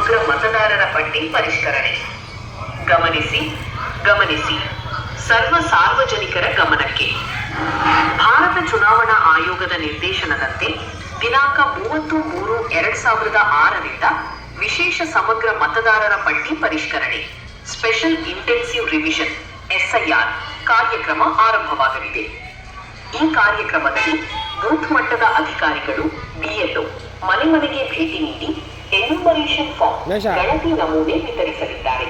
ಸಮಗ್ರ ಮತದಾರರ ಪಟ್ಟಿ ಪರಿಷ್ಕರಣೆ. ಗಮನಿಸಿ ಗಮನಿಸಿ ಸರ್ವ ಸಾರ್ವಜನಿಕರ ಗಮನಕ್ಕೆ. ಭಾರತ ಚುನಾವಣಾ ಆಯೋಗದ ನಿರ್ದೇಶನದಂತೆ ದಿನಾಂಕ 30/3/2006 ವಿಶೇಷ ಸಮಗ್ರ ಮತದಾರರ ಪಟ್ಟಿ ಪರಿಷ್ಕರಣೆ ಸ್ಪೆಷಲ್ ಇಂಟೆನ್ಸಿವ್ ರಿವಿಷನ್ SIR ಕಾರ್ಯಕ್ರಮ ಆರಂಭವಾಗಲಿದೆ. ಈ ಕಾರ್ಯಕ್ರಮದಲ್ಲಿ ಬೂತ್ ಮಟ್ಟದ ಅಧಿಕಾರಿಗಳು BLO ಮನೆ ಮನೆಗೆ ಭೇಟಿ ನೀಡಿ ಎನ್ಯುಮರೇಷನ್ ಫಾರ್ಮ್ ಗಣತಿ ನಮೂನೆ ವಿತರಿಸಲಿದ್ದಾರೆ.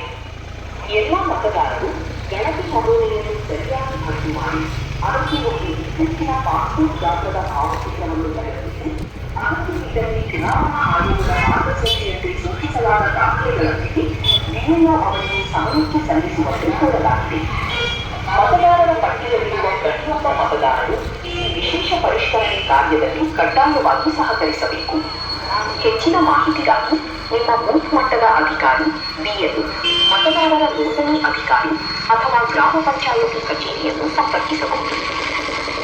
ಎಲ್ಲ ಮತದಾರರು ಗಣತಿ ನಮೂನೆಯನ್ನು ಸರಿಯಾಗಿ ಭರ್ತಿ ಮಾಡಿ ಅದಕ್ಕೆ ಒಂದು ಇತ್ತೀಚಿನ ಪಾಸ್ಪೋರ್ಟ್ ಗಾತ್ರದ ಭಾವಚಿತ್ರವನ್ನು ತಯಾರಿಸಿ ಅಗತ್ಯವಿದ್ದಲ್ಲಿ ಚುನಾವಣಾ ಆಯೋಗದ ಮಾರ್ಗಸೂಚಿಯಂತೆ ಸೂಚಿಸಲಾದ ದಾಖಲೆಗಳೊಂದಿಗೆ BLO ಅವರಿಗೆ ಸಮಯಕ್ಕೆ ಸಲ್ಲಿಸುವಂತೆ ಕೋರಲಾಗಿದೆ. ಮತದಾರರ ಪಟ್ಟಿಯಲ್ಲಿರುವ ಪ್ರತಿಯೊಬ್ಬ ಮತದಾರರು ಈ ವಿಶೇಷ ಪರಿಷ್ಕರಣೆ ಕಾರ್ಯದಲ್ಲಿ ಕಡ್ಡಾಯವಾಗಿ ಸಹಕರಿಸಬೇಕು. ಹೆಚ್ಚಿನ ಮಾಹಿತಿಗಾಗಿ ನಿಮ್ಮ ಬೂತ್ ಮಟ್ಟದ ಅಧಿಕಾರಿ BLO, ಮತದಾರರ ನೋಂದಣಿ ಅಧಿಕಾರಿ ಅಥವಾ ಗ್ರಾಮ ಪಂಚಾಯಿತಿ ಕಚೇರಿಯನ್ನು ಸಂಪರ್ಕಿಸಬಹುದು.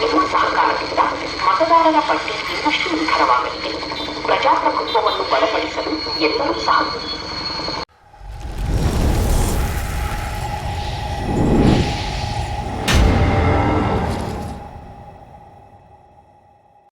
ನಿಮ್ಮ ಸಹಕಾರದಿಂದ ಮತದಾರರ ಪಟ್ಟಿ ಇನ್ನಷ್ಟು ನಿಖರವಾಗಲಿದೆ. ಪ್ರಜಾಪ್ರಭುತ್ವವನ್ನು ಬಲಪಡಿಸಲು ಎಲ್ಲರೂ